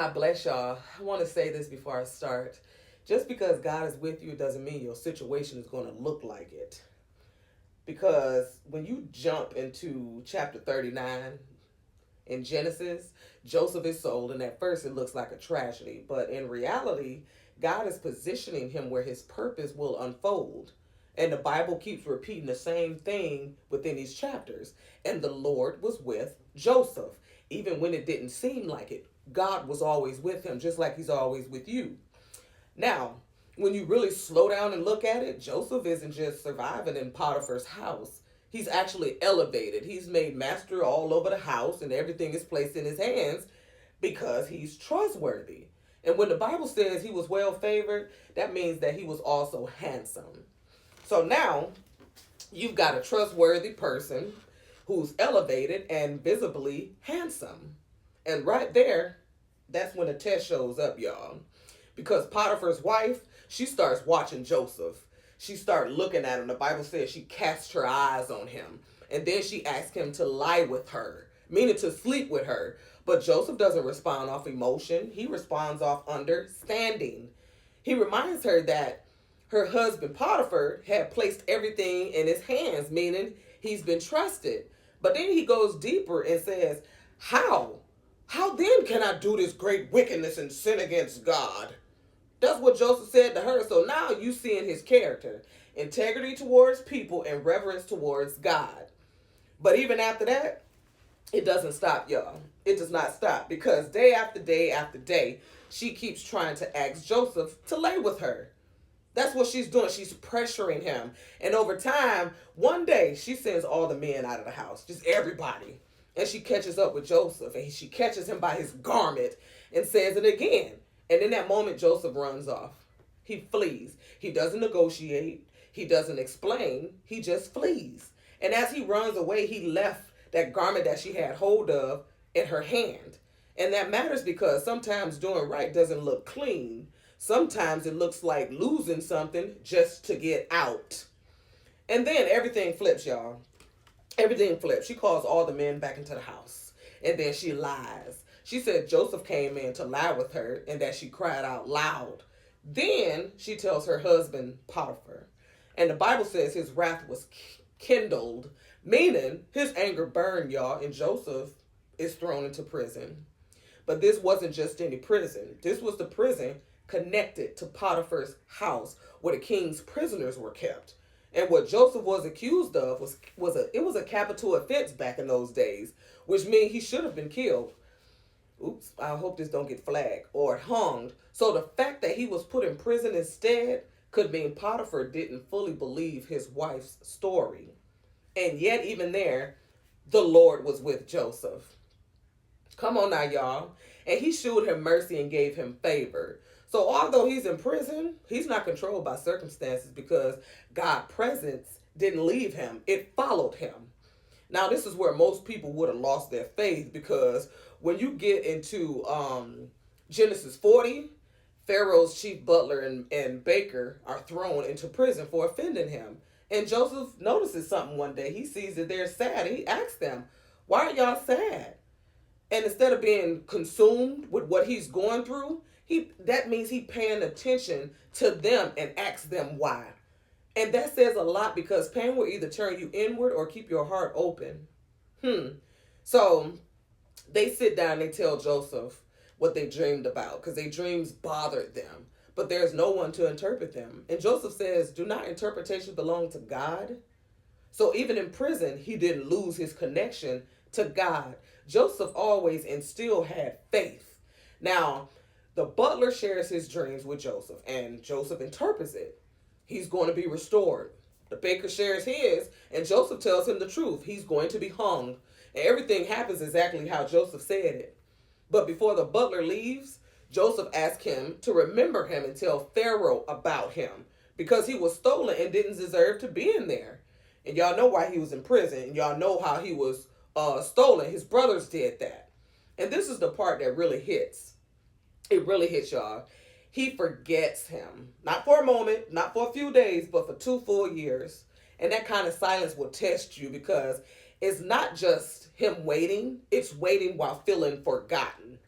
I bless y'all. I want to say this before I start. Just because God is with you doesn't mean your situation is going to look like it. Because when you jump into chapter 39 in Genesis, Joseph is sold, and at first it looks like a tragedy. But in reality, God is positioning him where his purpose will unfold. And the Bible keeps repeating the same thing within these chapters. And the Lord was with Joseph. Even when it didn't seem like it, God was always with him, just like he's always with you. Now, when you really slow down and look at it, Joseph isn't just surviving in Potiphar's house. He's actually elevated. He's made master all over the house, and everything is placed in his hands because he's trustworthy. And when the Bible says he was well favored, that means that he was also handsome. So now you've got a trustworthy person who's elevated and visibly handsome. And right there, that's when the test shows up, y'all. Because Potiphar's wife, she starts watching Joseph. She starts looking at him. The Bible says she cast her eyes on him. And then she asked him to lie with her, meaning to sleep with her. But Joseph doesn't respond off emotion. He responds off understanding. He reminds her that her husband Potiphar had placed everything in his hands, meaning he's been trusted. But then he goes deeper and says, How? How then can I do this great wickedness and sin against God? That's what Joseph said to her. So now you see in his character integrity towards people and reverence towards God. But even after that, it doesn't stop, y'all. It does not stop because day after day after day, she keeps trying to ask Joseph to lay with her. That's what she's doing. She's pressuring him. And over time, one day she sends all the men out of the house, just everybody. And she catches up with Joseph and she catches him by his garment and says it again. And in that moment, Joseph runs off. He flees. He doesn't negotiate. He doesn't explain. He just flees. And as he runs away, he left that garment that she had hold of in her hand. And that matters because sometimes doing right doesn't look clean. Sometimes it looks like losing something just to get out. And then everything flips, y'all. Everything flips. She calls all the men back into the house. And then she lies. She said Joseph came in to lie with her and that she cried out loud. Then she tells her husband Potiphar. And the Bible says his wrath was kindled, meaning his anger burned, y'all, and Joseph is thrown into prison. But this wasn't just any prison. This was the prison connected to Potiphar's house where the king's prisoners were kept. And what Joseph was accused of was a capital offense back in those days, which means he should have been killed. Oops, I hope this don't get flagged or hung. So the fact that he was put in prison instead could mean Potiphar didn't fully believe his wife's story. And yet even there, the Lord was with Joseph. Come on now, y'all. And he showed him mercy and gave him favor. So although he's in prison, he's not controlled by circumstances because God's presence didn't leave him. It followed him. Now, this is where most people would have lost their faith because when you get into Genesis 40, Pharaoh's chief butler and baker are thrown into prison for offending him. And Joseph notices something one day. He sees that they're sad. And he asks them, why are y'all sad? And instead of being consumed with what he's going through, that means he paying attention to them and asks them why. And that says a lot because pain will either turn you inward or keep your heart open. So they sit down and they tell Joseph what they dreamed about because their dreams bothered them. But there's no one to interpret them. And Joseph says, do not interpretations belong to God? So even in prison, he didn't lose his connection to God. Joseph always and still had faith. Now, the butler shares his dreams with Joseph, and Joseph interprets it. He's going to be restored. The baker shares his, and Joseph tells him the truth. He's going to be hung. And everything happens exactly how Joseph said it. But before the butler leaves, Joseph asks him to remember him and tell Pharaoh about him because he was stolen and didn't deserve to be in there. And y'all know why he was in prison. And y'all know how he was stolen. His brothers did that. And this is the part that really hits. It really hits y'all. He forgets him. Not for a moment, not for a few days, but for 2 full years. And that kind of silence will test you because it's not just him waiting. It's waiting while feeling forgotten.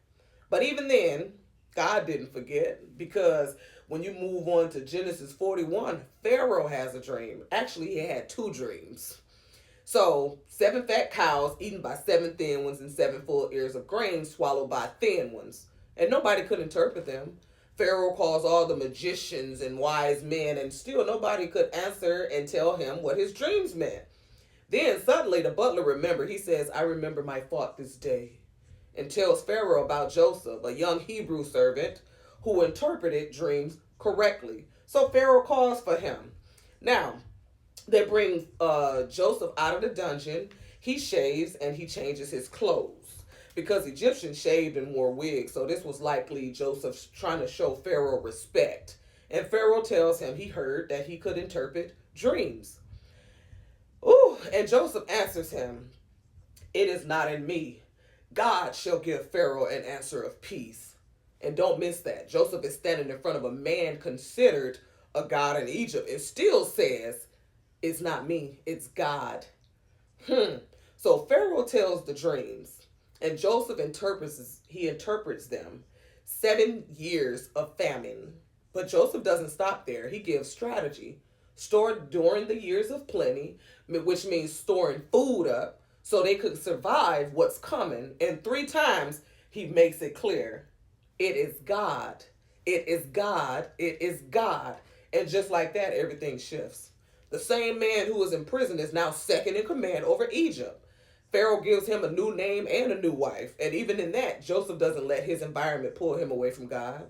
But even then, God didn't forget, because when you move on to Genesis 41, Pharaoh has a dream. Actually, he had two dreams. So, 7 fat cows eaten by 7 thin ones and 7 full ears of grain swallowed by thin ones. And nobody could interpret them. Pharaoh calls all the magicians and wise men, and still nobody could answer and tell him what his dreams meant. Then suddenly the butler remembered. He says, I remember my fault this day, and tells Pharaoh about Joseph, a young Hebrew servant who interpreted dreams correctly. So Pharaoh calls for him. Now, they bring Joseph out of the dungeon. He shaves and he changes his clothes, because Egyptians shaved and wore wigs. So this was likely Joseph trying to show Pharaoh respect. And Pharaoh tells him he heard that he could interpret dreams. Ooh, and Joseph answers him, it is not in me. God shall give Pharaoh an answer of peace. And don't miss that. Joseph is standing in front of a man considered a god in Egypt, and still says, it's not me, it's God. So Pharaoh tells the dreams, and Joseph interprets them. 7 years of famine. But Joseph doesn't stop there. He gives strategy. Store during the years of plenty, which means storing food up so they could survive what's coming. And 3 times he makes it clear. It is God. It is God. It is God. And just like that, everything shifts. The same man who was in prison is now second in command over Egypt. Pharaoh gives him a new name and a new wife. And even in that, Joseph doesn't let his environment pull him away from God.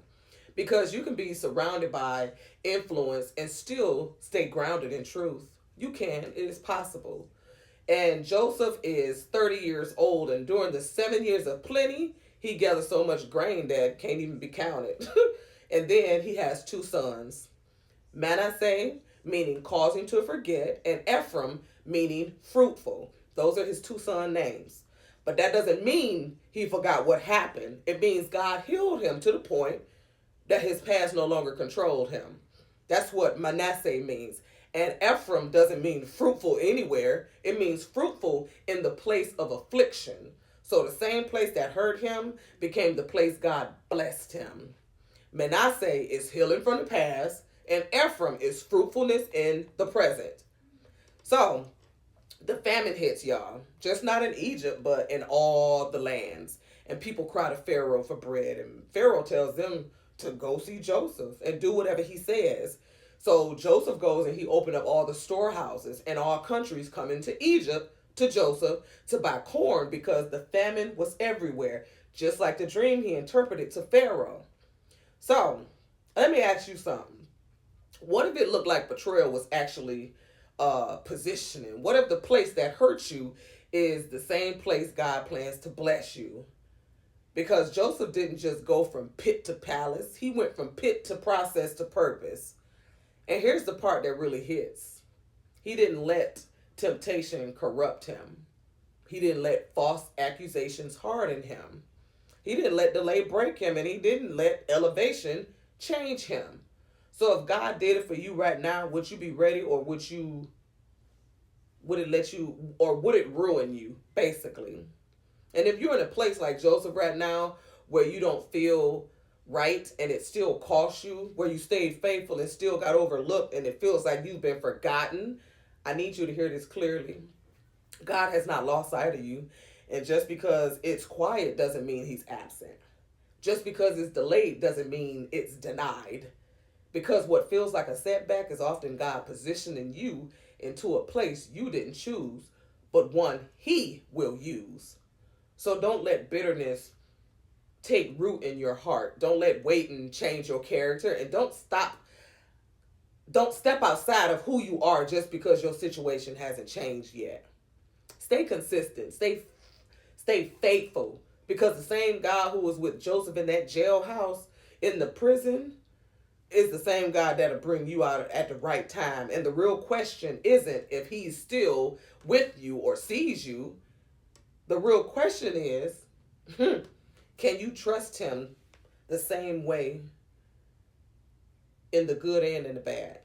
Because you can be surrounded by influence and still stay grounded in truth. You can. It is possible. And Joseph is 30 years old. And during the 7 years of plenty, he gathers so much grain that can't even be counted. And then he has 2 sons. Manasseh, meaning causing to forget, and Ephraim, meaning fruitful. Those are his 2 son names. But that doesn't mean he forgot what happened. It means God healed him to the point that his past no longer controlled him. That's what Manasseh means. And Ephraim doesn't mean fruitful anywhere. It means fruitful in the place of affliction. So the same place that hurt him became the place God blessed him. Manasseh is healing from the past, and Ephraim is fruitfulness in the present. So the famine hits, y'all. Just not in Egypt, but in all the lands. And people cry to Pharaoh for bread. And Pharaoh tells them to go see Joseph and do whatever he says. So Joseph goes and he opened up all the storehouses, and all countries come into Egypt to Joseph to buy corn, because the famine was everywhere, just like the dream he interpreted to Pharaoh. So let me ask you something. What if it looked like betrayal was actually positioning? What if the place that hurts you is the same place God plans to bless you? Because Joseph didn't just go from pit to palace. He went from pit to process to purpose. And here's the part that really hits. He didn't let temptation corrupt him. He didn't let false accusations harden him. He didn't let delay break him, and he didn't let elevation change him. So if God did it for you right now, would you be ready, or would it ruin you, basically? And if you're in a place like Joseph right now, where you don't feel right and it still costs you, where you stayed faithful and still got overlooked and it feels like you've been forgotten, I need you to hear this clearly. God has not lost sight of you. And just because it's quiet doesn't mean he's absent. Just because it's delayed doesn't mean it's denied. Because what feels like a setback is often God positioning you into a place you didn't choose, but one he will use. So don't let bitterness take root in your heart. Don't let waiting change your character, and don't step outside of who you are just because your situation hasn't changed yet. Stay consistent. Stay faithful, because the same God who was with Joseph in that jailhouse, in the prison, is the same God that'll bring you out at the right time. And the real question isn't if he's still with you or sees you. The real question is, can you trust him the same way in the good and in the bad?